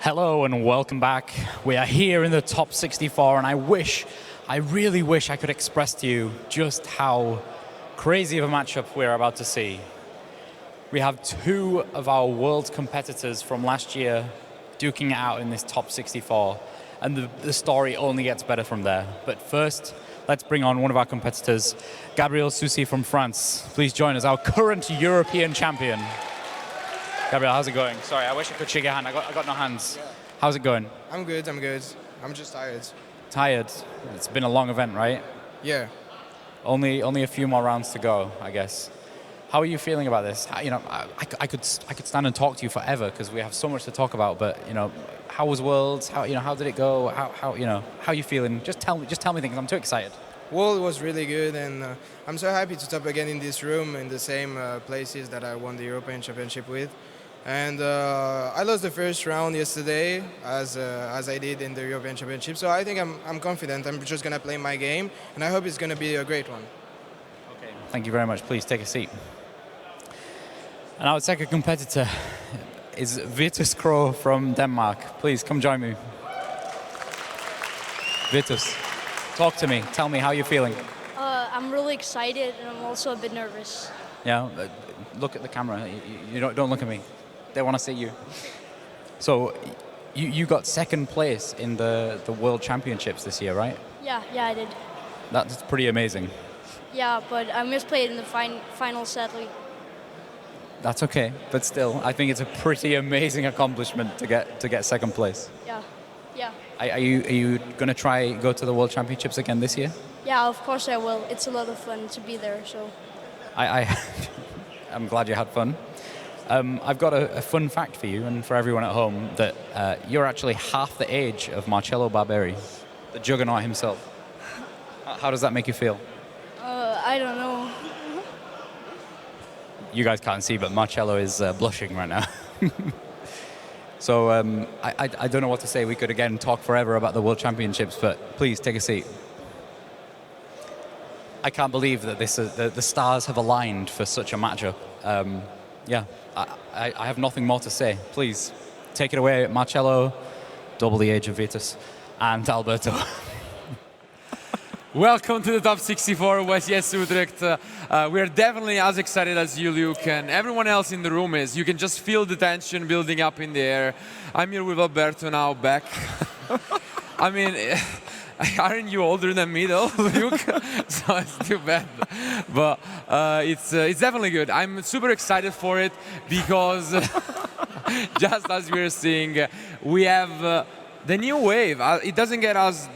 Hello and welcome back. We are here in the top 64 and I really wish I could express to you just how crazy of a matchup we're about to see. We have two of our world competitors from last year duking it out in this top 64, and the story only gets better from there. But first, let's bring on one of our competitors, Gabrielle Susi from France. Please join us, our current European champion. Gabriel, how's it going? Sorry, I wish I could shake your hand. I got no hands. Yeah. How's it going? I'm good. I'm just tired. Tired? It's been a long event, right? Yeah. Only a few more rounds to go, I guess. How are you feeling about this? I could stand and talk to you forever because we have so much to talk about. But how was Worlds? How did it go? How are you feeling? Just tell me things. I'm too excited. World was really good, and I'm so happy to top again in this room in the same places that I won the European Championship with. And I lost the first round yesterday, as I did in the European Championship. So I think I'm confident. I'm just gonna play my game, and I hope it's gonna be a great one. Okay. Thank you very much. Please take a seat. And our second competitor is Vitus Krogh from Denmark. Please come join me. Vitus, talk to me. Tell me how you're feeling. I'm really excited, and I'm also a bit nervous. Yeah, look at the camera. You don't look at me. They want to see you. So, you got second place in the World Championships this year, right? Yeah, I did. That's pretty amazing. Yeah, but I misplayed in the final, sadly. That's okay, but still, I think it's a pretty amazing accomplishment to get second place. Yeah. Are you gonna try go to the World Championships again this year? Yeah, of course I will. It's a lot of fun to be there. So. I'm glad you had fun. I've got a fun fact for you and for everyone at home that you're actually half the age of Marcelo Barberi, the juggernaut himself. How does that make you feel? I don't know. You guys can't see, but Marcelo is blushing right now. So I don't know what to say. We could again talk forever about the World Championships, but please take a seat. I can't believe that the stars have aligned for such a matchup. Yeah, I have nothing more to say. Please, take it away, Marcelo, double the age of Vitus, and Alberto. Welcome to the top 64 YCS Utrecht. We are definitely as excited as you, Luke, and everyone else in the room is. You can just feel the tension building up in the air. I'm here with Alberto now, back. I mean, aren't you older than me though, Luke? So it's too bad. But it's definitely good. I'm super excited for it because just as we were seeing, we have the new wave. It doesn't get us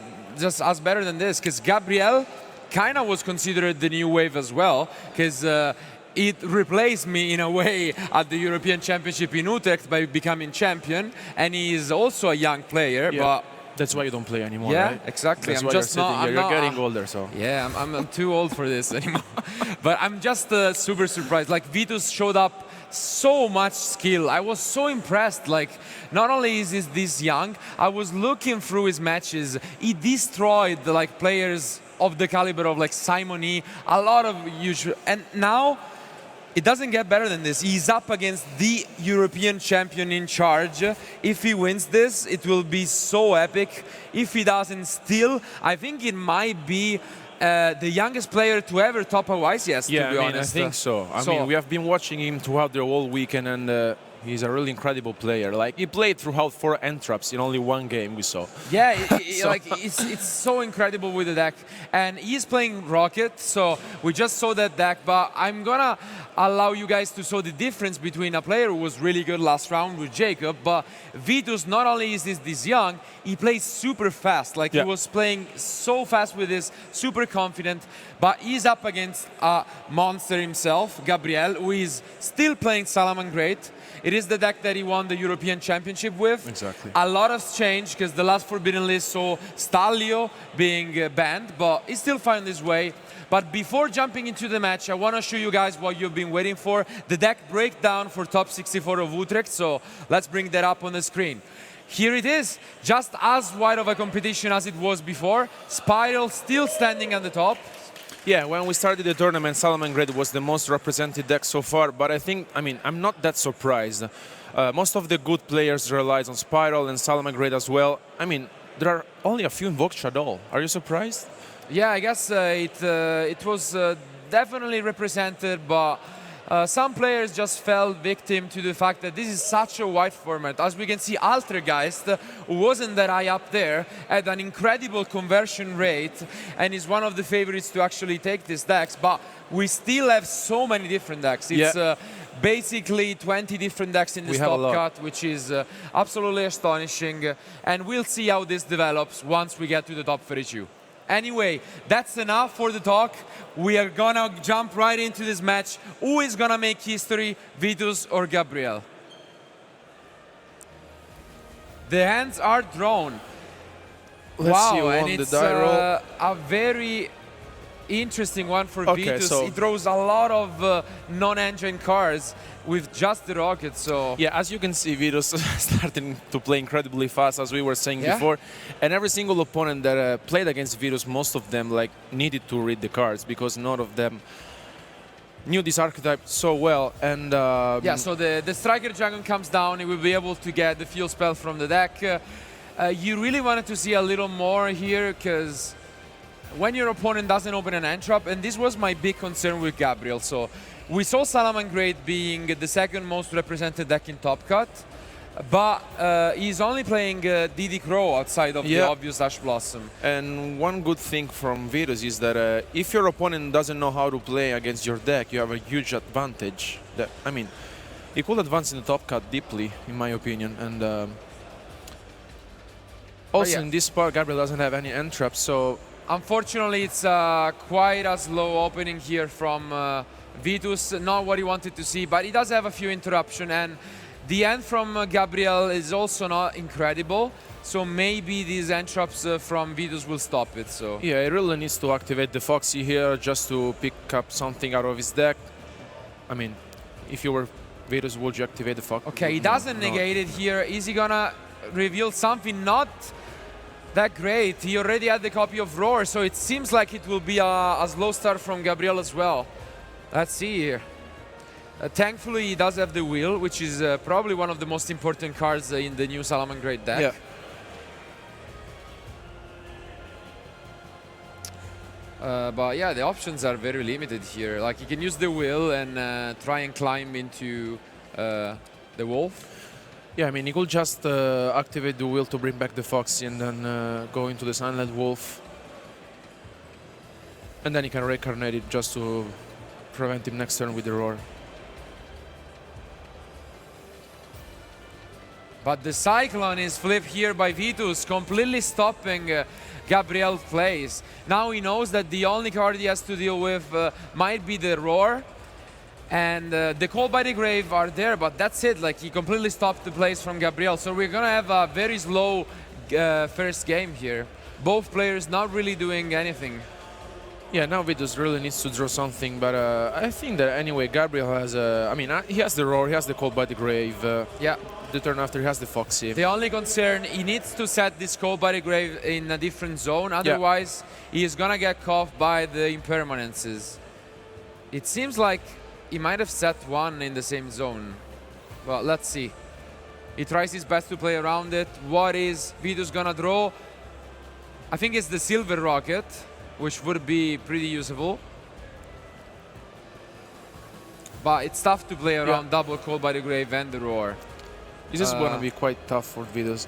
better than this, because Gabriel kind of was considered the new wave as well, because it replaced me in a way at the European Championship in Utrecht by becoming champion, and he is also a young player. Yeah. But that's why you don't play anymore, yeah, right? Exactly. That's I'm why just you're not. sitting here. You're getting older, so. Yeah, I'm too old for this anymore. But I'm just super surprised. Like, Vitus showed up so much skill. I was so impressed. Like, not only is he this young, I was looking through his matches. He destroyed players of the caliber of Simoni, a lot of usual. And now, it doesn't get better than this. He's up against the European champion in charge. If he wins this, it will be so epic. If he doesn't still, I think it might be the youngest player to ever top a YCS, to be honest. I think so. I mean, we have been watching him throughout the whole weekend, and he's a really incredible player. Like, he played throughout 4 entraps in only one game we saw. Yeah, it's so incredible with the deck. And he's playing Rocket, so we just saw that deck, but I'm gonna allow you guys to show the difference between a player who was really good last round with Jacob, but Vitus, not only is this young, he plays super fast. Like, he was playing so fast with this, super confident, but he's up against a monster himself, Gabriel, who is still playing Salaman Great. It is the deck that he won the European Championship with. Exactly. A lot has changed because the last Forbidden List saw Stalio being banned, but he still found his way. But before jumping into the match, I want to show you guys what you've been waiting for, the deck breakdown for top 64 of Utrecht. So let's bring that up on the screen. Here it is, just as wide of a competition as it was before. Spiral still standing at the top. Yeah, when we started the tournament, Salamangreat was the most represented deck so far, but I'm not that surprised. Most of the good players relies on Spiral and Salamangreat as well. I mean, there are only a few invoked Shadow. Are you surprised? Yeah, I guess it was definitely represented, but some players just fell victim to the fact that this is such a wide format. As we can see, Altergeist, who wasn't that high up there, had an incredible conversion rate and is one of the favorites to actually take these decks, but we still have so many different decks. It's basically 20 different decks in this top cut, which is absolutely astonishing, and we'll see how this develops once we get to the top 32. Anyway, that's enough for the talk. We are gonna jump right into this match. Who is gonna make history, Vitus or Gabriel? The hands are drawn. Let's see who and won the it's die roll. a very interesting one for Okay, Vitus. so He throws a lot of non-engine cards with just the rocket, so... Yeah, as you can see, Vitus starting to play incredibly fast, as we were saying before. And every single opponent that played against Vitus, most of them needed to read the cards because none of them knew this archetype so well. And yeah, so the Striker Dragon comes down, he will be able to get the fuel spell from the deck. You really wanted to see a little more here, because when your opponent doesn't open an end trap, and this was my big concern with Gabriel. So we saw Salamangreat being the second most represented deck in Top Cut, but he's only playing DD Krogh outside of the obvious Ash Blossom. And one good thing from Vitus is that if your opponent doesn't know how to play against your deck, you have a huge advantage. He could advance in the Top Cut deeply, in my opinion. And also in this part, Gabriel doesn't have any end traps, so... Unfortunately, it's quite a slow opening here from Vitus, not what he wanted to see, but he does have a few interruptions, and the end from Gabriel is also not incredible, so maybe these end traps from Vitus will stop it. So yeah, he really needs to activate the Foxy here just to pick up something out of his deck. I mean, if you were Vitus, would you activate the Foxy? Okay, he doesn't negate it here. Is he gonna reveal something? Not that great. He already had the copy of Roar, so it seems like it will be a slow start from Gabriel as well. Let's see here. Thankfully, he does have the Wheel, which is probably one of the most important cards in the new Salamangreat deck. Yeah. But yeah, the options are very limited here. Like, he can use the Wheel and try and climb into the Wolf. Yeah, I mean, he could just activate the Wheel to bring back the Foxy and then go into the Sunlight Wolf. And then he can reincarnate it just to prevent him next turn with the Roar. But the Cyclone is flipped here by Vitus, completely stopping Gabriel's plays. Now he knows that the only card he has to deal with might be the Roar. And the Call by the Grave are there, but that's it. Like, he completely stopped the plays from Gabriel. So we're gonna have a very slow first game here. Both players not really doing anything. Yeah, now Vitus really needs to draw something, but I think that anyway, Gabriel has he has the Roar, he has the Call by the Grave. The turn after he has the Foxy. The only concern, he needs to set this Call by the Grave in a different zone, otherwise he is gonna get caught by the impermanences. It seems like he might have set one in the same zone. Well, let's see. He tries his best to play around it. What is Vitus gonna draw? I think it's the Silver Rocket, which would be pretty usable. But it's tough to play around double Call by the Grave and the Roar. This is gonna be quite tough for Vitus.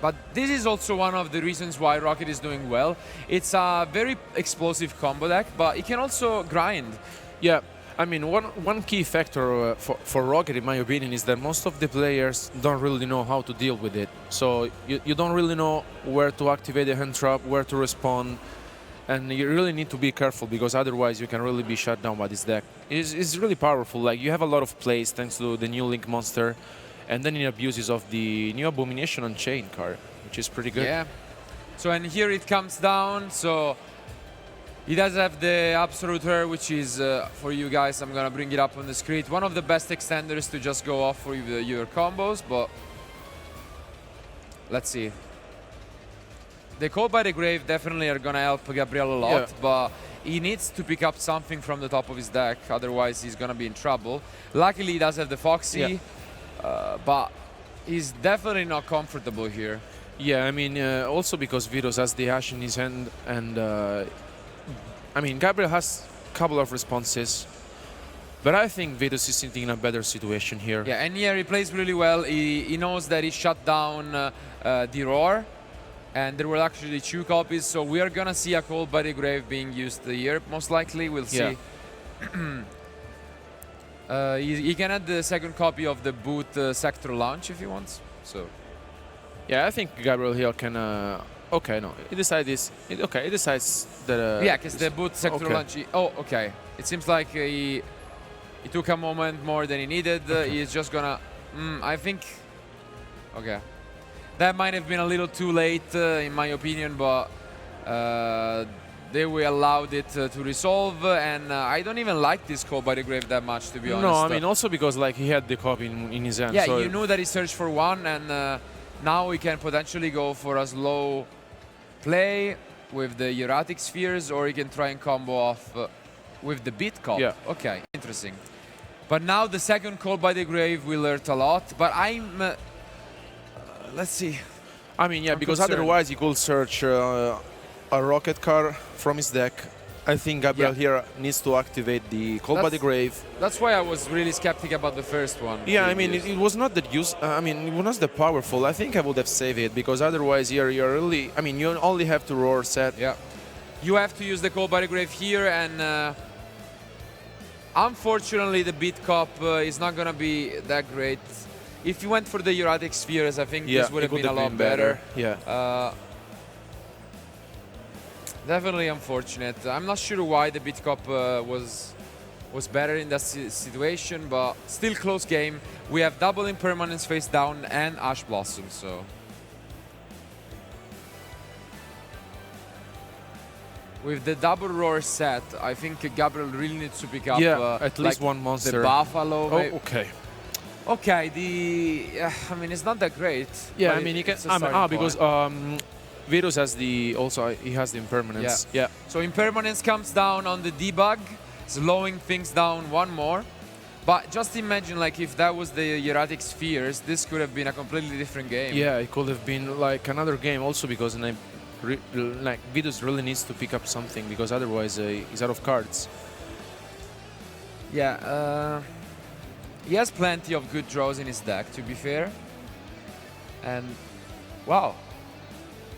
But this is also one of the reasons why Rocket is doing well. It's a very explosive combo deck, but it can also grind. Yeah, I mean, one key factor for Rocket, in my opinion, is that most of the players don't really know how to deal with it. So you don't really know where to activate the hand trap, where to respond, and you really need to be careful because otherwise you can really be shut down by this deck. It's really powerful. Like, you have a lot of plays thanks to the new Link Monster, and then it abuses of the new Abomination Unchained card, which is pretty good. Yeah. So, and here it comes down. So he does have the Absolute Her, which is, for you guys, I'm gonna bring it up on the screen. One of the best extenders to just go off for your combos, but let's see. the Call by the Grave definitely are gonna help Gabriel a lot, Yeah. but he needs to pick up something from the top of his deck, otherwise he's gonna be in trouble. Luckily he does have the Foxy, but he's definitely not comfortable here. Yeah, I mean, also because Vitus has the Ash in his hand, and I mean, Gabriel has a couple of responses, but I think Vitus is sitting in a better situation here. Yeah, and here he plays really well. He knows that he shut down the Roar, and there were actually 2 copies, so we are gonna see a Call by the Grave being used here, most likely. We'll see. He can add the second copy of the boot sector launch if he wants. So Yeah, I think Gabriel here can. Okay, no, he decides this. Okay, he decides that. yeah, because the boot sector okay. launch. Oh, okay. It seems like he took a moment more than he needed. He's just gonna. I think. Okay, that might have been a little too late, in my opinion, but they will allowed it to resolve, and I don't even like this Call by the Grave that much, to be honest. No, I mean also because like he had the copy in his hand. Yeah, so you knew that he searched for 1, and now he can potentially go for a slow play with the erratic spheres, or he can try and combo off with the beat cop. Yeah. Okay, interesting. But now the second Call by the Grave will hurt a lot, but I'm... let's see. I mean, yeah, I'm because concerned. otherwise he could search a rocket car from his deck. I think Gabriel here needs to activate the Call by the Grave. That's why I was really skeptic about the first one. Yeah, I mean, it was not that I mean, it was not that powerful. I think I would have saved it, because otherwise here you're really... I mean, you only have to Roar set. Yeah. You have to use the Call by the Grave here, and unfortunately the beat cop is not going to be that great. If you went for the erratic spheres, I think this would have been a lot better. Yeah. Definitely unfortunate. I'm not sure why the beat cop was better in that situation, but still close game. We have double impermanence face down and Ash Blossom, so. With the double Roar set, I think Gabriel really needs to pick up at least like one monster. the Buffalo. Oh, okay. Okay, I mean, it's not that great. Yeah, but I mean, he can. it's a starting Because point. Vitus has he has the impermanence. Yeah. So impermanence comes down on the debug, slowing things down 1 more. But just imagine, like, if that was the erratic spheres, this could have been a completely different game. Yeah, it could have been like another game. Also because like Vitus really needs to pick up something, because otherwise he's out of cards. Yeah. He has plenty of good draws in his deck, to be fair. And wow.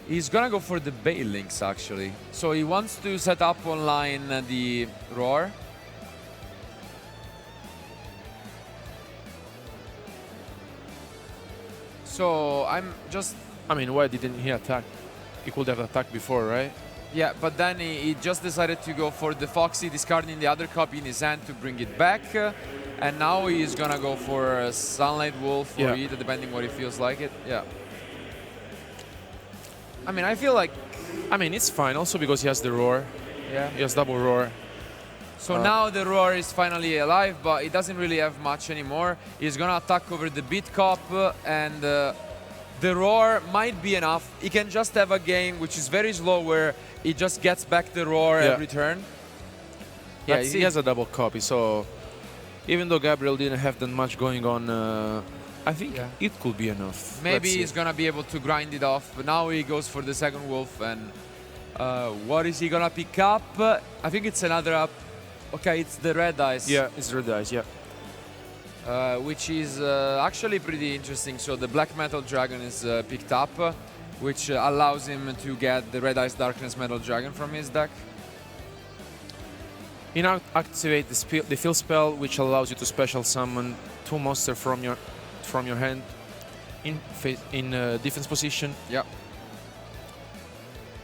He's gonna go for the Bale Links, actually. So he wants to set up online the Roar. So I'm just... I mean, why didn't he attack? He could have attacked before, right? Yeah, but then he just decided to go for the Foxy, discarding the other copy in his hand to bring it back. And now he's gonna go for Sunlight Wolf or either, depending what he feels like it. Yeah. I mean, I feel like... I mean, it's fine, also because he has the Roar. Yeah. He has double Roar. So now the Roar is finally alive, but he doesn't really have much anymore. He's gonna attack over the Beat Cop, and the Roar might be enough. He can just have a game which is very slow, where he just gets back the Roar every turn. Yeah, he has a double copy, so even though Gabriel didn't have that much going on, I think it could be enough. Maybe he's gonna be able to grind it off, but now he goes for the second Wolf, and what is he gonna pick up? I think it's another up. Okay, it's the Red Eyes. Yeah, it's Red Eyes, yeah. Which is actually pretty interesting. So the Black Metal Dragon is picked up, which allows him to get the Red Eyes Darkness Metal Dragon from his deck. You now activate the fill spell, which allows you to special summon 2 monsters from your hand in defense position. Yeah.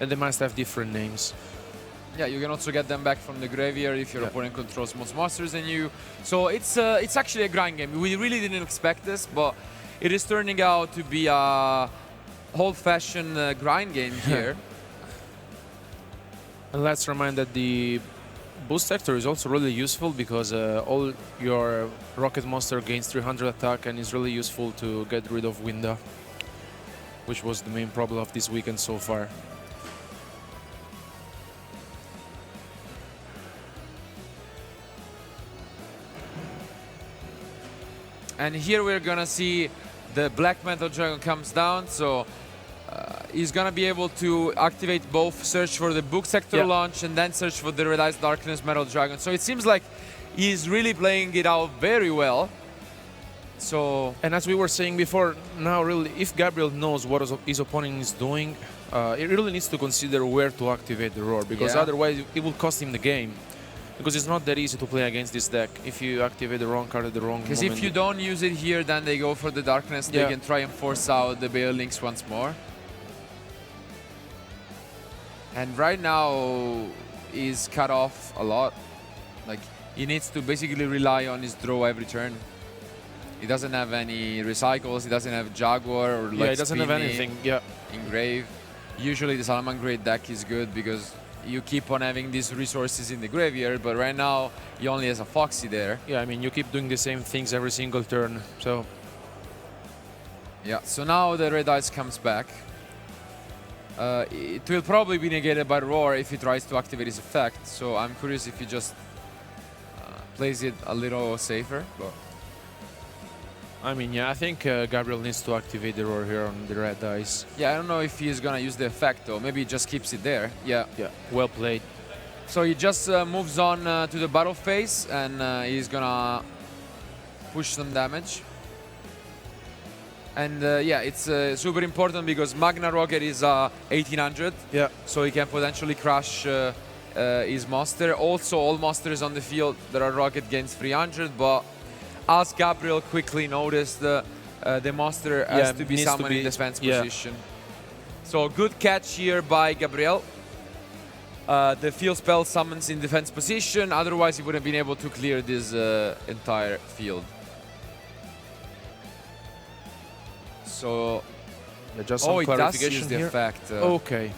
And they must have different names. Yeah, you can also get them back from the graveyard if your opponent controls more monsters than you. So it's actually a grind game. We really didn't expect this, but it is turning out to be a old-fashioned grind game here. And let's remind that the boost sector is also really useful, because all your rocket monster gains 300 attack and is really useful to get rid of Winda, which was the main problem of this weekend so far. And here we're gonna see the Black Metal Dragon comes down, so he's gonna be able to activate both, search for the Book Sector launch, and then search for the Red Eyes Darkness Metal Dragon. So it seems like he's really playing it out very well. So, and as we were saying before, now really, if Gabriel knows what his opponent is doing, he really needs to consider where to activate the Roar, because otherwise it will cost him the game. Because it's not that easy to play against this deck if you activate the wrong card at the wrong moment. Because if you don't use it here, then they go for the Darkness. They can try and force out the Bale Links once more. And right now, he's cut off a lot. Like, he needs to basically rely on his draw every turn. He doesn't have any recycles, he doesn't have Jaguar or like he doesn't have anything. Engrave. Usually the Salamangreat deck is good because you keep on having these resources in the graveyard, but right now he only has a Foxy there. Yeah, I mean, you keep doing the same things every single turn, so... Yeah, so now the Red Eyes comes back. It will probably be negated by Roar if he tries to activate his effect, so I'm curious if he just plays it a little safer. But I mean, yeah, I think Gabriel needs to activate the Roar here on the Red Eyes. Yeah, I don't know if he's gonna use the effect though. Maybe he just keeps it there. Yeah. Yeah, well played. So he just moves on to the battle phase, and he's gonna push some damage. And yeah, it's super important because Magna Rocket is 1800. Yeah. So he can potentially crush his monster. Also, all monsters on the field that are Rocket gains 300, but as Gabriel quickly noticed, the monster has to be summoned in defense position. So good catch here by Gabriel. The field spell summons in defense position, otherwise he would have been able to clear this entire field. So, just some clarification it does use the here. effect. Okay.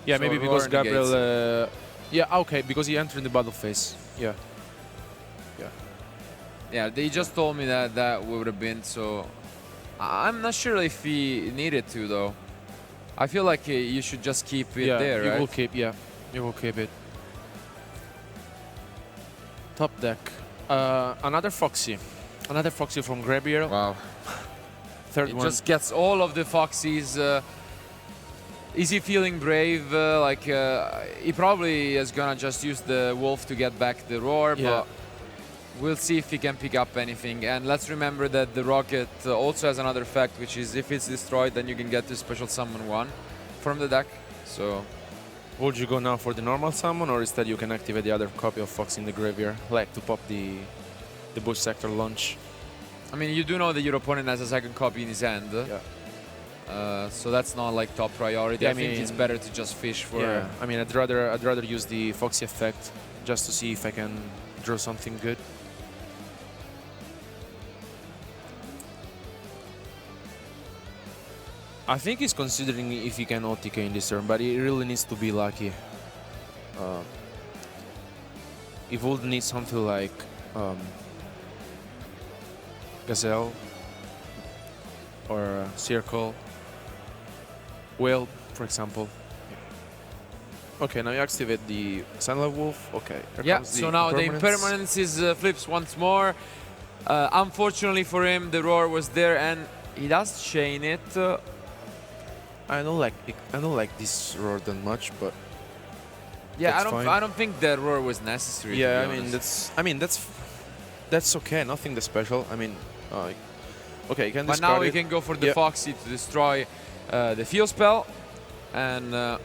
Yeah, so maybe because Gabriel... yeah, okay, because he entered the battle phase. Yeah. Yeah, they just told me that that would have been, so I'm not sure if he needed to though. I feel like you should just keep it there, right? You will keep it. Top deck. Another Foxy from Gabriel. Wow. Third he one. Just gets all of the Foxies. Is he feeling brave? He probably is gonna just use the Wolf to get back the Roar, but we'll see if he can pick up anything. And let's remember that the Rocket also has another effect, which is if it's destroyed, then you can get to special summon one from the deck. So, would you go now for the normal summon, or instead you can activate the other copy of Fox in the graveyard, like to pop the Bush Sector launch? I mean, you do know that your opponent has a second copy in his hand. Yeah. So that's not like top priority. I think it's better to just fish for. Yeah. I mean, I'd rather use the Foxy effect just to see if I can draw something good. I think he's considering if he can OTK in this turn, but he really needs to be lucky. He would need something like Gazelle or Circle, Whale, for example. Okay, now you activate the Sunlight Wolf. Okay. Yeah, so now the Impermanence flips once more. Unfortunately for him, the Roar was there, and he does chain it. I don't like this Roar that much, but yeah, I don't think that Roar was necessary. Yeah, I mean that's okay. Nothing that special. I mean, okay, you can discard but now it. we can go for the Foxy to destroy the field spell, and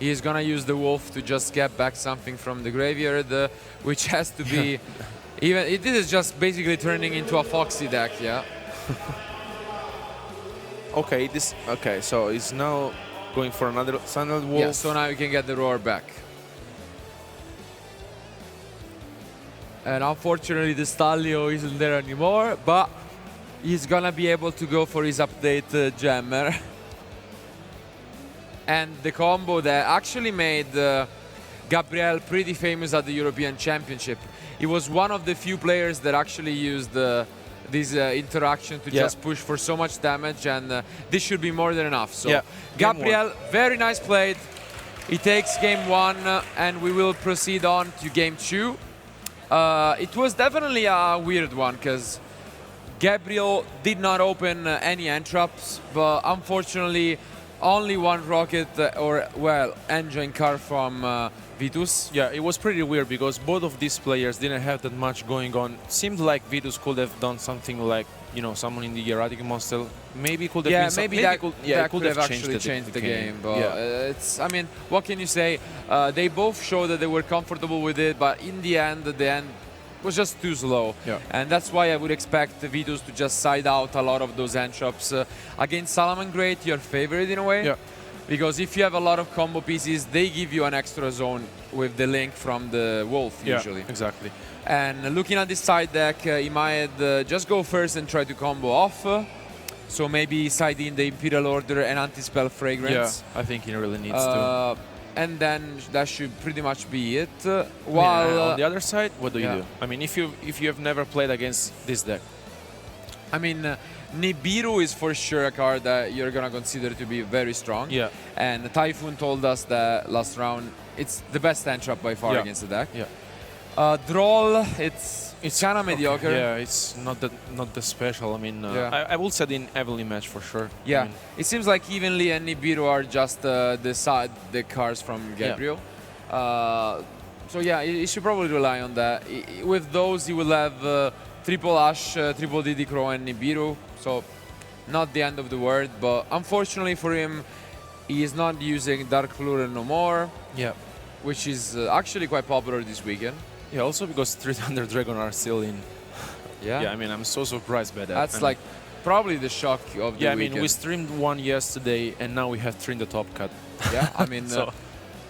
he's gonna use the Wolf to just get back something from the graveyard, which has to be this is just basically turning into a Foxy deck, yeah. Okay, so he's now going for another Sunlight Wolf. Yeah, so now we can get the Roar back. And unfortunately, the Stalio isn't there anymore, but he's gonna be able to go for his update Jammer. And the combo that actually made Gabriel pretty famous at the European Championship. He was one of the few players that actually used this interaction to just push for so much damage, and this should be more than enough. So Gabriel, very nice played. He takes game 1, and we will proceed on to game 2. It was definitely a weird one because Gabriel did not open any entraps, but unfortunately only one rocket engine car from Vitus. Yeah, it was pretty weird because both of these players didn't have that much going on. Seemed like Vitus could have done something like, you know, someone in the erratic monster. Maybe could have been maybe that could have actually changed the game. But it's, I mean, what can you say? They both showed that they were comfortable with it, but in the end was just too slow. Yeah. And that's why I would expect the Vitus to just side out a lot of those entraps. Against Salaman Great, your favorite in a way. Yeah. Because if you have a lot of combo pieces, they give you an extra zone with the link from the Wolf, usually. Yeah, exactly. And looking at this side deck, he might just go first and try to combo off. So maybe side in the Imperial Order and Anti-Spell Fragrance. Yeah, I think he really needs to. And then that should pretty much be it. While on the other side, what do you yeah. do? I mean, if you have never played against this deck, I mean, Nibiru is for sure a card that you're gonna consider to be very strong. Yeah. And Typhoon told us that last round it's the best entrap by far against the deck. Yeah. Droll, it's kind of mediocre. Yeah, it's not that special. I mean, I will set in Evelyn match for sure. Yeah, I mean, it seems like Evenly and Nibiru are just the cars from Gabriel. So yeah, you should probably rely on that. With those, you will have triple Ash, triple DD Krogh and Nibiru. So not the end of the world, but unfortunately for him, he is not using Dark Lure no more. Yeah. Which is actually quite popular this weekend. Yeah, also because 3 Thunder Dragon are still in. Yeah. Yeah, I mean, I'm so surprised by that. That's like probably the shock of the weekend. Yeah, I mean, we streamed one yesterday, and now we have 3 in the top cut. Yeah, I mean,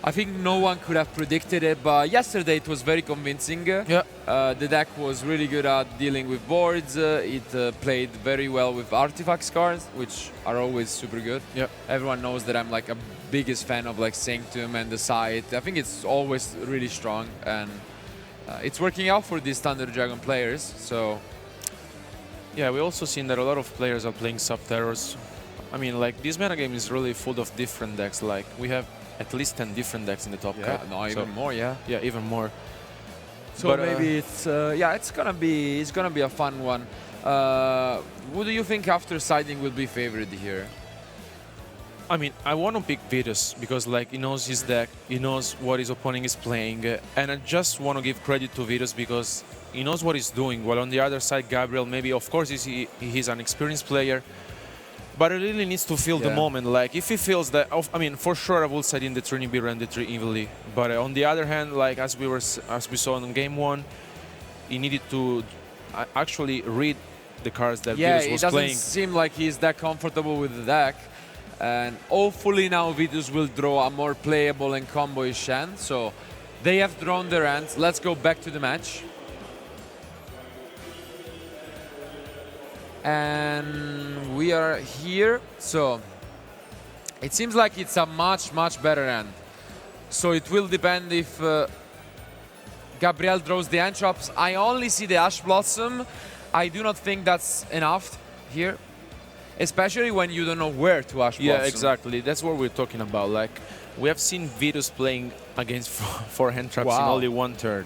I think no one could have predicted it, but yesterday it was very convincing. Yeah. The deck was really good at dealing with boards. It played very well with artifacts cards, which are always super good. Yeah. Everyone knows that I'm like a biggest fan of like Sanctum and the site. I think it's always really strong, and it's working out for these Thunder Dragon players. So yeah, we also seen that a lot of players are playing sub-terrors. I mean, like, this metagame is really full of different decks. Like, we have at least 10 different decks in the top cut. No, even more, yeah. Yeah, even more. So but, maybe it's it's gonna be a fun one. Who do you think after siding will be favored here? I mean, I want to pick Vitus because, like, he knows his deck, he knows what his opponent is playing, and I just want to give credit to Vitus because he knows what he's doing. While on the other side, Gabriel, maybe, of course, he's an experienced player, but he really needs to feel the moment. Like, if he feels that, I mean, for sure, I will set in the Trinity and the 3 evenly. But on the other hand, like as we saw in game 1, he needed to actually read the cards that Vitus was playing. It doesn't seem like he's that comfortable with the deck. And hopefully now Vitus will draw a more playable and combo-ish hand. So they have drawn their hands. Let's go back to the match. And we are here. So it seems like it's a much, much better hand. So it will depend if Gabriel draws the entraps. I only see the Ash Blossom. I do not think that's enough here. Especially when you don't know where to Ash Blossom. Yeah, exactly. That's what we're talking about. Like, we have seen Vitus playing against 4 hand traps in only 1 turn.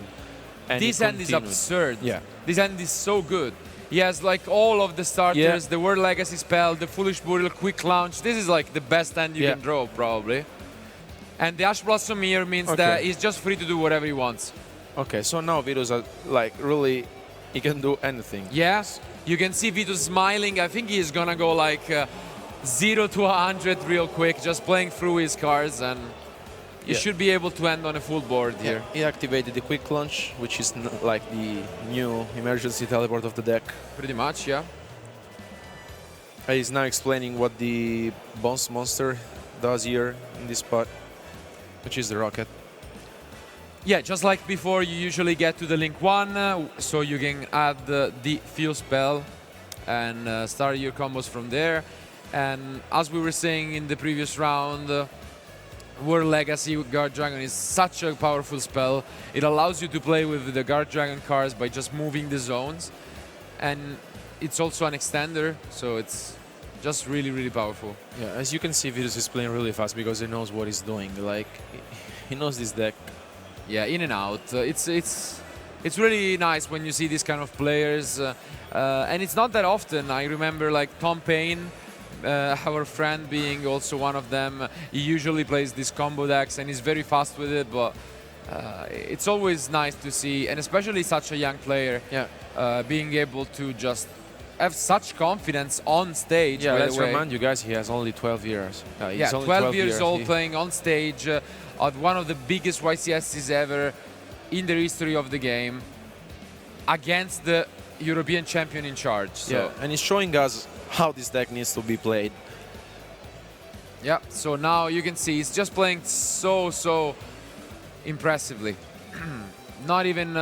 And this hand is absurd. Yeah. This hand is so good. He has like all of the starters, the World Legacy spell, the Foolish Burial, Quick Launch. This is like the best hand you can draw, probably. And the Ash Blossom here means that he's just free to do whatever he wants. Okay, so now Vitus, like, really, he can do anything. Yes. You can see Vitus smiling. I think he's gonna go like 0 to 100 real quick, just playing through his cards, and he should be able to end on a full board here. He activated the Quick Launch, which is like the new emergency teleport of the deck. Pretty much, yeah. He's now explaining what the boss monster does here in this spot, which is the rocket. Yeah, just like before, you usually get to the link 1, so you can add the Feel spell and start your combos from there. And as we were saying in the previous round, World Legacy Guard Dragon is such a powerful spell. It allows you to play with the Guard Dragon cards by just moving the zones. And it's also an extender, so it's just really, really powerful. Yeah, as you can see, Vitus is playing really fast because he knows what he's doing. Like, he knows this deck. Yeah, in and out. It's it's really nice when you see these kind of players, and it's not that often. I remember like Tom Payne, our friend, being also one of them. He usually plays these combo decks and he's very fast with it, but it's always nice to see, and especially such a young player, being able to just have such confidence on stage. Yeah, by let's the way. remind you guys, he has only 12 years. Yeah, 12 years old, playing on stage at one of the biggest YCSs ever in the history of the game, against the European champion in charge. So. Yeah, and he's showing us how this deck needs to be played. Yeah, so now you can see he's just playing so impressively. Not even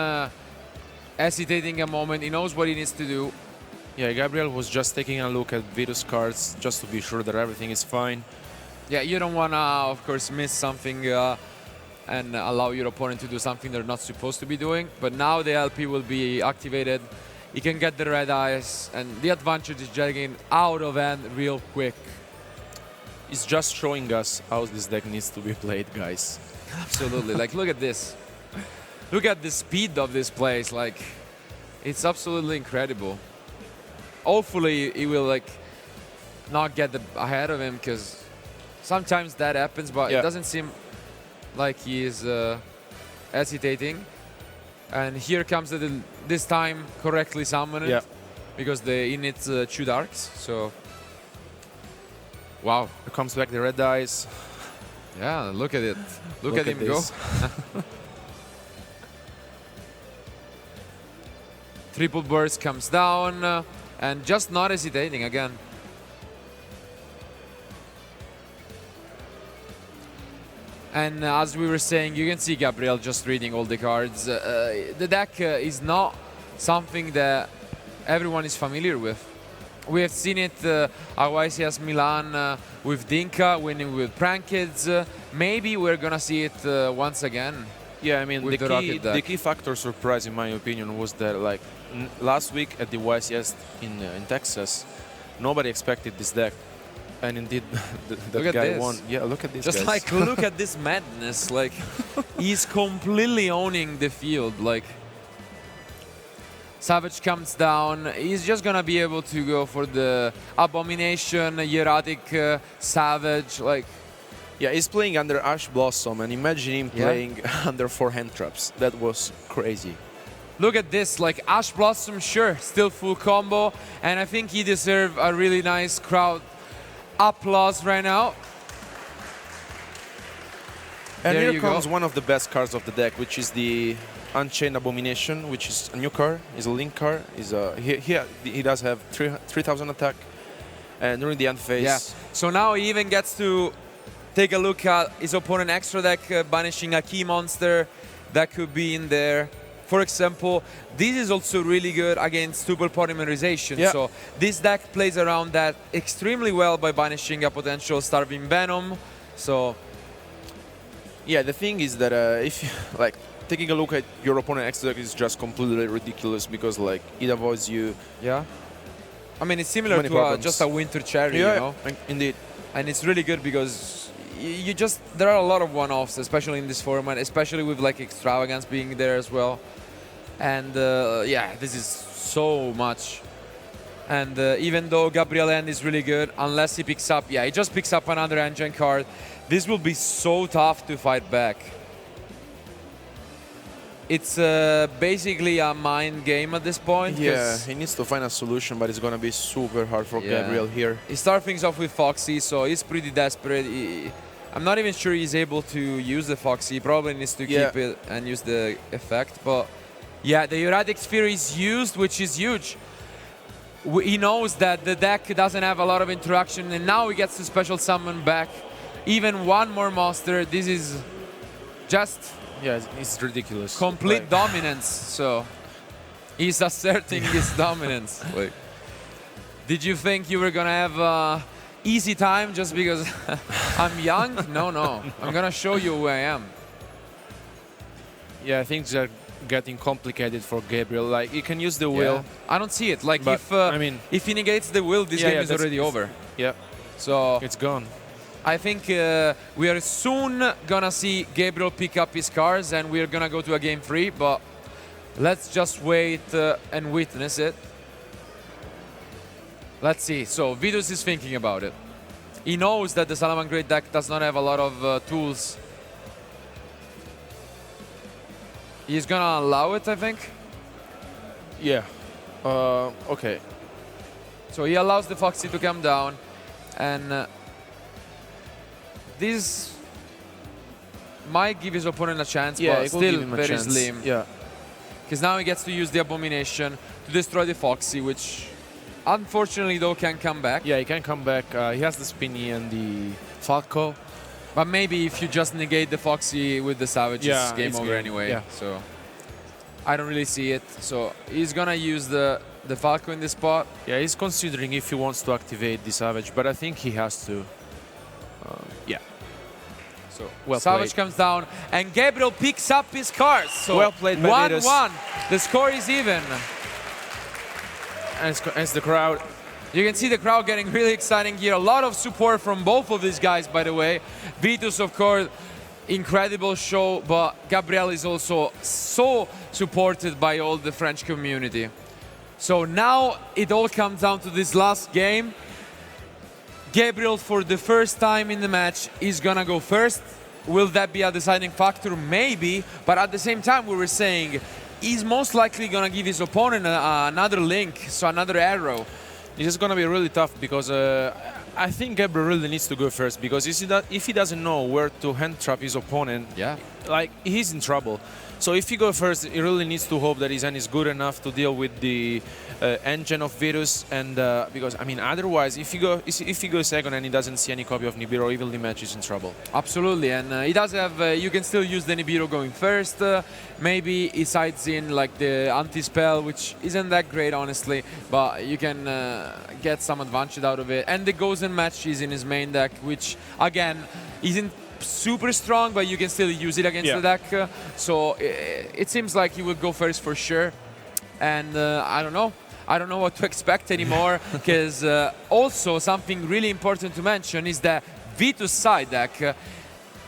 hesitating a moment. He knows what he needs to do. Yeah, Gabriel was just taking a look at Vitus cards just to be sure that everything is fine. Yeah, you don't want to, of course, miss something and allow your opponent to do something they're not supposed to be doing. But now the LP will be activated. He can get the red eyes, and the advantage is getting out of hand real quick. It's just showing us how this deck needs to be played, guys. Absolutely. Like, look at this. Look at the speed of this place. Like, it's absolutely incredible. Hopefully, he will like not get ahead of him, because sometimes that happens, but it doesn't seem like he is hesitating. And here comes this time correctly summoned, because the init 2 darks. So, wow. Here comes back the red eyes. Yeah, look at it. Look at him go. Triple burst comes down, and just not hesitating again. And as we were saying, you can see Gabriel just reading all the cards. The deck is not something that everyone is familiar with. We have seen it at YCS Milan with Dinka winning with Prank Kids. Maybe we're gonna see it once again. Yeah, I mean, with the key factor surprise, in my opinion, was that like last week at the YCS in Texas, nobody expected this deck, and indeed the guy won. Yeah, look at this. Just guys. like look at this madness. Like, he's completely owning the field. Like, Savage comes down. He's just gonna be able to go for the Abomination, Hieratic, Savage. Like, yeah, he's playing under Ash Blossom, and imagine him playing under 4 hand traps. That was crazy. Look at this, like Ash Blossom, sure, still full combo, and I think he deserves a really nice crowd applause right now. And there here comes one of the best cards of the deck, which is the Unchained Abomination, which is a new card, is a link card. He does have 3000 attack, and during the end phase. Yeah. So now he even gets to take a look at his opponent extra deck, banishing a key monster that could be in there. For example, this is also really good against tuple polymerization. Yeah. So this deck plays around that extremely well by banishing a potential Starving Venom. So yeah, the thing is that if you, like, taking a look at your opponent extra deck is just completely ridiculous, because like it avoids you. Yeah. I mean, it's similar to just a Winter Cherry, you know? Indeed. And it's really good because there are a lot of one-offs, especially in this format, especially with like Extravagance being there as well. And yeah, this is so much. And even though Gabriel end is really good, unless he picks up, he just picks up another engine card, this will be so tough to fight back. It's basically a mind game at this point. Yeah, he needs to find a solution, but it's going to be super hard for Gabriel here. He starts things off with Foxy, so he's pretty desperate. I'm not even sure he's able to use the Foxy. He probably needs to keep it and use the effect. But yeah, the Hieratic Sphere is used, which is huge. He knows that the deck doesn't have a lot of interaction, and now he gets to special summon back even one more monster. This is just... yeah, it's ridiculous. Complete dominance. So he's asserting his dominance. Like, did you think you were gonna have an easy time just because I'm young? No. I'm gonna show you who I am. Yeah, things are getting complicated for Gabriel. Like, he can use the will. I don't see it. Like, but, if he negates the will, this game is already over. Yeah. So it's gone. I think we are soon gonna see Gabriel pick up his cards, and we're gonna go to a game 3. But Let's just wait and witness it. Let's see. So Vitus is thinking about it. He knows that the Salamangreat deck does not have a lot of tools. He's gonna allow it, I think. Yeah. Okay. So he allows the Foxy to come down, and this might give his opponent a chance, Yeah, but it will give still him a very chance. slim. Yeah. Because now he gets to use the Abomination to destroy the Foxy, which unfortunately though can come back. Yeah, he can come back. He has the Spinny and the Falco. But maybe if you just negate the Foxy with the Savage, Yeah, it's game it's over game. anyway. Yeah. So I don't really see it. So he's gonna use the Falco in this spot. Yeah, he's considering if he wants to activate the Savage, but I think he has to. Yeah. So Well Savage played. comes down, and Gabriel picks up his cards. So Well played by Vitus. 1-1. The score is even. As the crowd. You can see the crowd getting really exciting here. A lot of support from both of these guys, by the way. Vitus, of course, incredible show, but Gabriel is also so supported by all the French community. So now it all comes down to this last game. Gabriel, for the first time in the match, is gonna go first. Will that be a deciding factor? Maybe, but at the same time, we were saying he's most likely gonna give his opponent another link, so another arrow. This is going to be really tough because I think Gabriel really needs to go first, because if he doesn't know where to hand trap his opponent, Yeah. like, he's in trouble. So if he goes first, he really needs to hope that his hand is good enough to deal with the engine of Vitus, and because I mean otherwise, if he goes second and he doesn't see any copy of Nibiru, even the match is in trouble. Absolutely, and he does have. You can still use the Nibiru going first. Maybe he sides in like the anti-spell, which isn't that great, honestly, but you can get some advantage out of it. And the Gozen match is in his main deck, which again isn't super strong, but you can still use it against the deck. So it seems like he would go first for sure. And I don't know what to expect anymore, because also something really important to mention is that Vitus side deck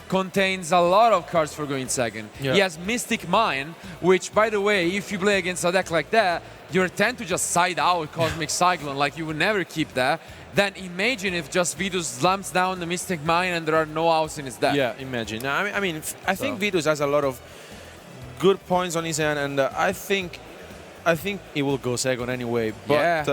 contains a lot of cards for going second. Yeah. He has Mystic Mine, which, by the way, if you play against a deck like that, you tend to just side out Cosmic Cyclone, like you would never keep that. Then imagine if just Vitus slams down the Mystic Mine and there are no outs in his deck. Yeah, imagine. I mean, I think Vitus has a lot of good points on his hand, and I think he will go second anyway. But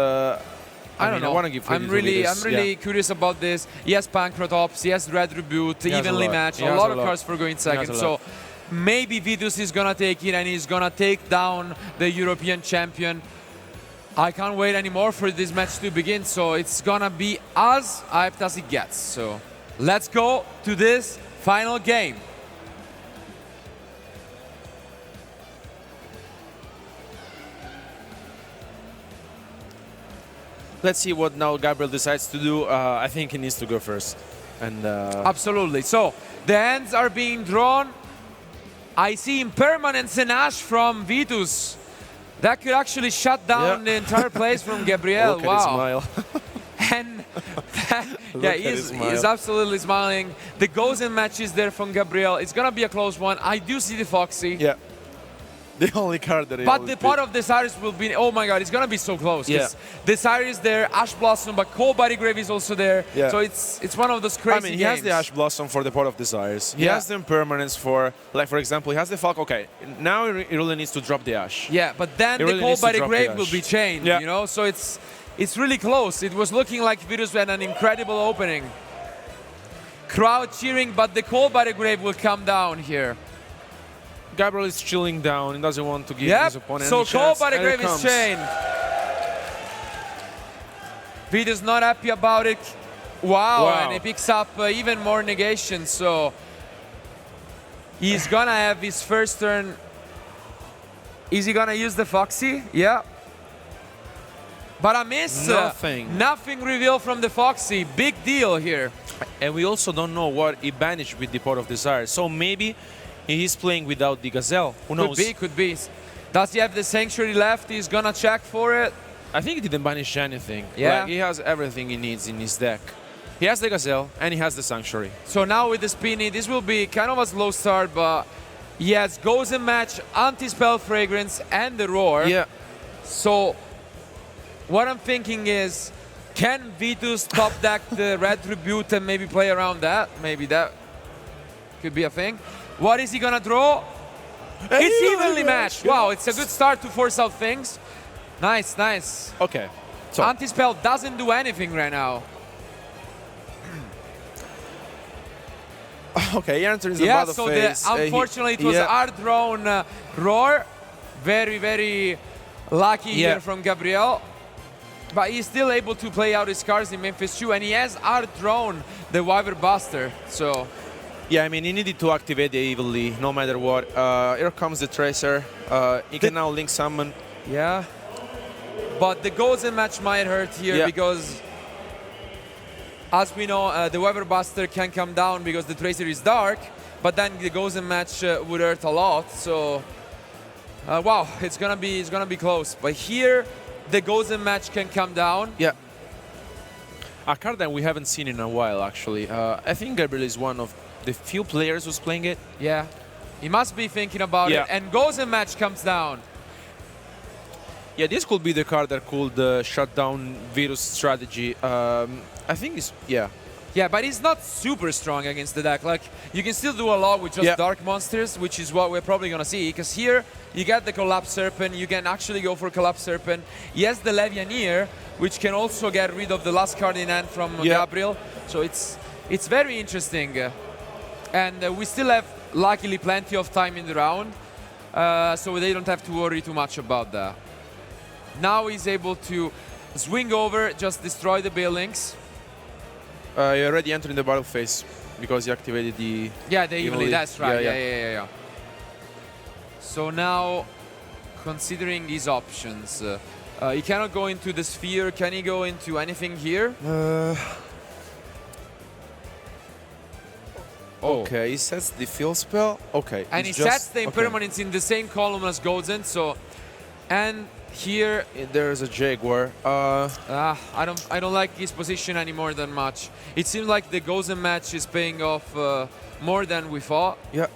I don't know. I want to give credit I'm to really Vitus. curious about this. He has Pancratops, he has Red Rebuke, He has evenly a lot. matched, He a has lot a of lot. cards for going He second. has a So lot. maybe Vitus is gonna take it and he's gonna take down the European champion. I can't wait anymore for this match to begin. So it's gonna be as hyped as it gets. So let's go to this final game. Let's see what now Gabriel decides to do. I think he needs to go first. And Absolutely. So the hands are being drawn. I see Impermanence and Ash from Vitus. That could actually shut down the entire place from Gabriel. look at his smile. And Look at his smile. he's absolutely smiling. The Gozen match is there from Gabriel. It's gonna be a close one. I do see the Foxy. Yeah. The only card that he But always the picked. part of the Cyrus will be, oh my god, it's gonna be so close. 'Cause Yeah. the Cyrus there, Ash Blossom, but Cold Body Grave is also there. Yeah. So it's one of those crazy I mean, he games. has the Ash Blossom for the Pot of Desires. He Yeah. has the Impermanence for, like, for example, he has the Falco. Okay, now he really needs to drop the Ash. Yeah, but then He the really Cold needs to Body drop Grave the will be Ash. chained, Yeah. you know? So it's really close. It was looking like Vitus had an incredible opening. Crowd cheering, but the Cold Body Grave will come down here. Gabriel is chilling down. He doesn't want to give Yep, his opponent so any Cold chance. Body And it Grave is comes. chained. Vitus not happy about it. Wow, and he picks up even more negation, so he's gonna have his first turn. Is he gonna use the Foxy? Yeah. But a miss. Nothing. Nothing revealed from the Foxy. Big deal here. And we also don't know what he banished with the Pot of Desire. So maybe he's playing without the Gazelle. Who knows? Could be. Does he have the Sanctuary left? He's gonna check for it. I think he didn't banish anything. Yeah. Like, he has everything he needs in his deck. He has the Gazelle and he has the Sanctuary. So now with the Spinny, this will be kind of a slow start, but Yes, goes and match Anti-Spell Fragrance and the Roar. Yeah. So what I'm thinking is, can Vitus top deck the Red Tribute and maybe play around that? Maybe that could be a thing. What is he gonna draw? It's evenly matched. Wow, it's a good start to force out things. Nice, nice. Okay. So Anti-Spell doesn't do anything right now. okay, he enters the Yeah, battle so phase. unfortunately it was hard-drawn Roar. Very, very lucky here from Gabriel. But he's still able to play out his cards in Memphis 2, and he has hard-drawn the Wyvern Buster, so... Yeah, I mean, he needed to activate the Evilly, no matter what. Here comes the Tracer. He can now Link Summon. Yeah. But the Gozen match might hurt here because, as we know, the Wyvern Buster can come down because the Tracer is dark, but then the Gozen match would hurt a lot, so... wow, it's gonna be close. But here, the Gozen match can come down. Yeah. A card that we haven't seen in a while, actually. I think Gabriel is one of the few players who's playing it. Yeah. He must be thinking about it. And Gozen match comes down. Yeah, this could be the card that could shut down Vitus' strategy. I think it's, Yeah, but he's not super strong against the deck. Like, you can still do a lot with just Dark Monsters, which is what we're probably gonna see. Because here, you get the Collapse Serpent, you can actually go for Collapse Serpent. He has the Levianeer, which can also get rid of the last card in hand from Gabriel. So it's very interesting. And we still have, luckily, plenty of time in the round. So they don't have to worry too much about that. Now he's able to swing over, just destroy the buildings. You're already entering the battle phase because you activated the... Yeah, the Evilly, that's right. Yeah. So now, considering his options, he cannot go into the Sphere. Can he go into anything here? Okay, he sets the field spell. Okay. And he sets the Impermanence in the same column as Gozen, so... And here... There's a Jaguar. I don't like his position anymore that much. It seems like the Gozen match is paying off more than we thought. Yeah.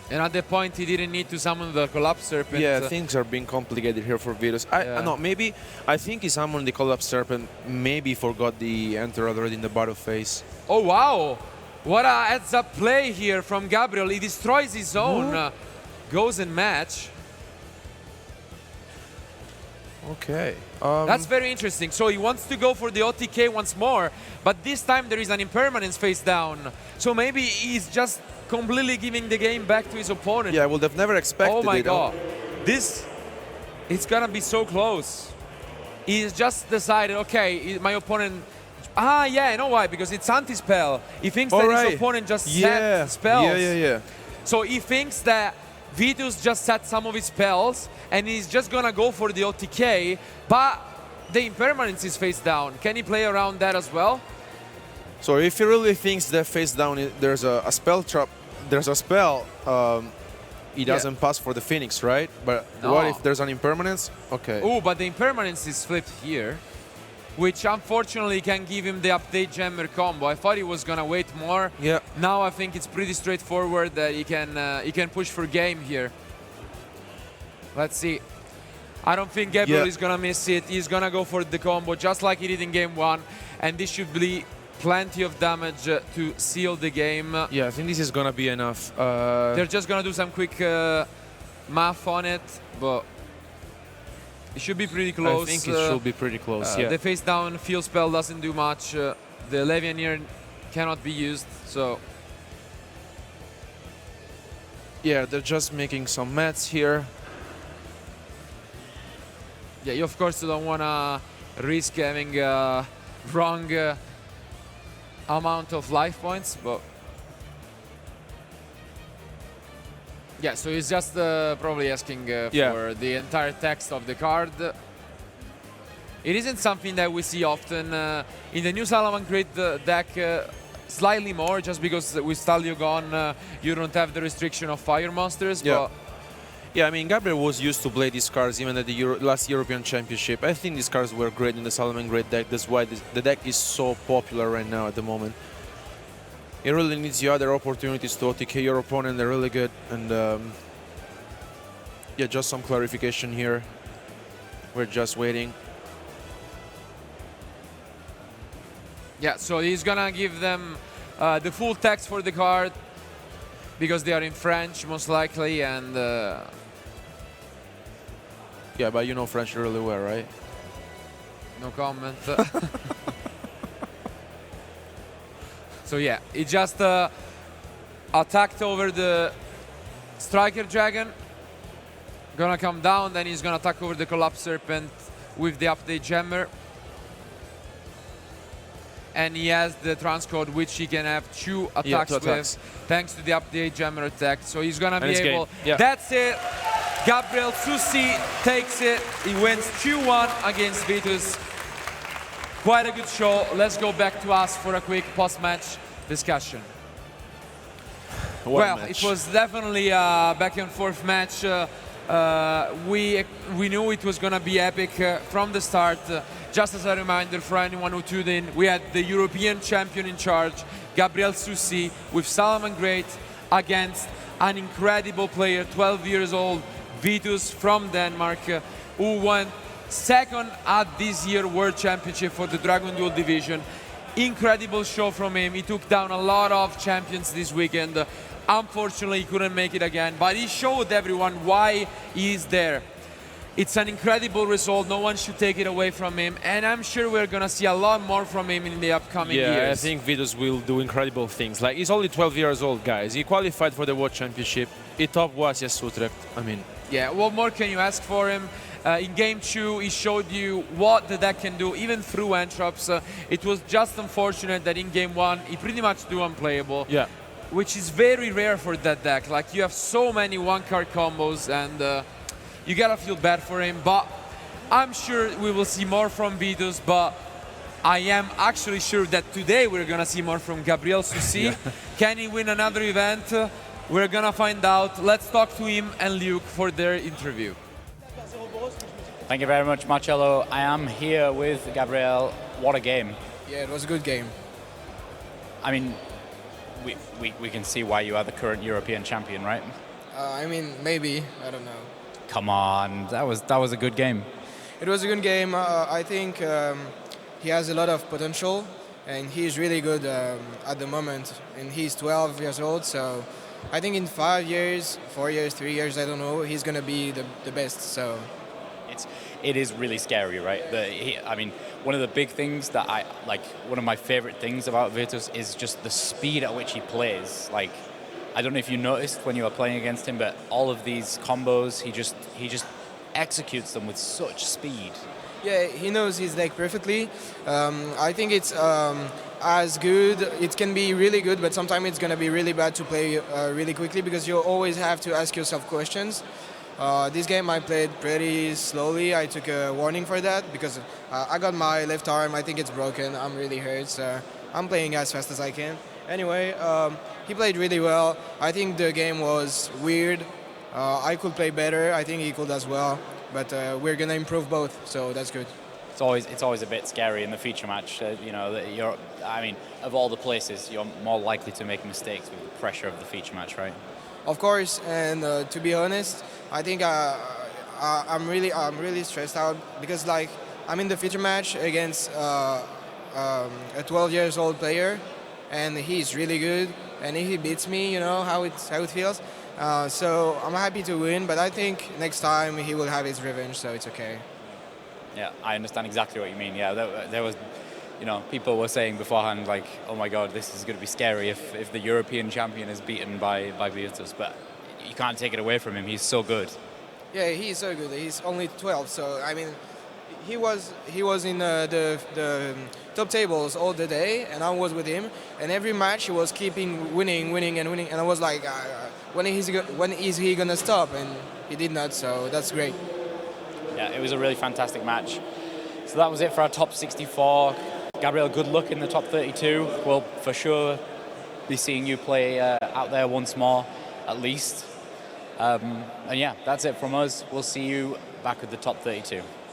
And at that point, he didn't need to summon the Collapse Serpent. Yeah, things are being complicated here for Vitus. No, maybe I think he summoned the Collapse Serpent. Maybe forgot the Enter already in the battle phase. Oh wow! What a heads-up play here from Gabriel. He destroys his own Gozen match. Okay. That's very interesting. So he wants to go for the OTK once more, but this time there is an Impermanence face down. So maybe he's just completely giving the game back to his opponent. Yeah, I would have never expected it. Oh my god. It's gonna be so close. He's just decided, okay, my opponent... you know why? Because it's anti-spell. He thinks that his opponent just set spells. Yeah. So he thinks that Vitus just set some of his spells, and he's just gonna go for the OTK, but the Impermanence is face down. Can he play around that as well? So if he really thinks that face down, there's a spell trap, there's a spell, he doesn't pass for the Phoenix, right? But what if there's an Impermanence? Okay. Oh, but the Impermanence is flipped here, which unfortunately can give him the update jammer combo. I thought he was gonna wait more. Yeah. Now I think it's pretty straightforward that he can push for game here. Let's see. I don't think Gabriel is gonna miss it. He's gonna go for the combo just like he did in game 1, and this should be plenty of damage to seal the game. Yeah, I think this is gonna be enough. They're just gonna do some quick math on it, but it should be pretty close. I think it should be pretty close, The face down field spell doesn't do much. The Levianeer cannot be used, so... Yeah, they're just making some mats here. Yeah, you of course don't want to risk having wrong amount of life points, but... Yeah, so he's just probably asking for the entire text of the card. It isn't something that we see often in the new Salaman Great deck, slightly more, just because with Stalio gone, you don't have the restriction of fire monsters. Yeah. But Yeah, I mean, Gabriel was used to play these cards even at the last European Championship. I think these cards were great in the Salaman Great deck. That's why the deck is so popular right now at the moment. it really needs you other opportunities to OTK your opponent. They're really good. And yeah, just some clarification here. We're just waiting. Yeah, so he's gonna give them the full text for the card because they are in French most likely, and yeah, but you know French really well, right? no comment. So yeah, he just attacked over the Striker Dragon. Gonna come down, then he's gonna attack over the Collapse Serpent with the update Jammer. And he has the transcode, which he can have two attacks with, thanks to the update Jammer attack. So he's gonna be able. Yeah. That's it. Gabrielle Susi takes it. He wins 2-1 against Vitus. Quite a good show. Let's go back to us for a quick post-match discussion. Well, it was definitely a back-and-forth match. We knew it was going to be epic from the start. Just as a reminder for anyone who tuned in, we had the European champion in charge, Gabrielle Susi, with Salomon Great against an incredible player, 12 years old, Vitus from Denmark, who won second at this year's World Championship for the Dragon Duel division. Incredible show from him. He took down a lot of champions this weekend. Unfortunately, he couldn't make it again, but he showed everyone why he is there. It's an incredible result. No one should take it away from him, and I'm sure we're gonna see a lot more from him in the upcoming years. Yeah, I think Vitus will do incredible things. Like, he's only 12 years old, guys. He qualified for the World Championship. He topped YCS Utrecht. I mean, yeah, what more can you ask for him? In Game 2, he showed you what the deck can do, even through Entrops. It was just unfortunate that in Game 1, he pretty much do unplayable. yeah. Which is very rare for that deck. Like, you have so many one-card combos, and you gotta feel bad for him. But I'm sure we will see more from Vitus, but I am actually sure that today we're gonna see more from Gabrielle Susi. Yeah. Can he win another event? We're gonna find out. Let's talk to him and Luke for their interview. Thank you very much, Marcello. I am here with Gabriel. What a game. Yeah, it was a good game. I mean, we can see why you are the current European champion, right? I mean, maybe. I don't know. Come on, that was a good game. It was a good game. I think he has a lot of potential, and he's really good at the moment. And he's 12 years old, so I think in 5 years, 4 years, 3 years, I don't know, he's gonna be the best. So it is really scary, right? I mean, one of the big things that I like, one of my favorite things about Vitus is just the speed at which he plays. Like, I don't know if you noticed when you were playing against him, but all of these combos, he just executes them with such speed. yeah, he knows his deck perfectly. I think it's as good. It can be really good, but sometimes it's gonna be really bad to play really quickly because you always have to ask yourself questions. This game I played pretty slowly. I took a warning for that because I got my left arm. I think it's broken. I'm really hurt, so I'm playing as fast as I can. Anyway, he played really well. I think the game was weird. I could play better. I think he could as well. But we're gonna improve both, so that's good. It's always a bit scary in the feature match. You know, that I mean, of all the places, you're more likely to make mistakes with the pressure of the feature match, right? Of course, and to be honest, I think I'm really stressed out because like I'm in the feature match against a 12 years old player, and he's really good, and if he beats me, you know how it feels. So I'm happy to win, but I think next time he will have his revenge, so it's okay. Yeah, I understand exactly what you mean. Yeah, there was, you know, people were saying beforehand, like, oh my God, this is going to be scary if the European champion is beaten by Vitus, but you can't take it away from him. He's so good. Yeah, he's so good. He's only 12, so I mean, he was in the top tables all the day, and I was with him, and every match he was keeping winning, and I was like, when is he gonna stop? And he did not, so that's great. Yeah, it was a really fantastic match. So that was it for our top 64. Gabriel, good luck in the top 32. We'll for sure be seeing you play out there once more, at least. And yeah, that's it from us. We'll see you back at the top 32.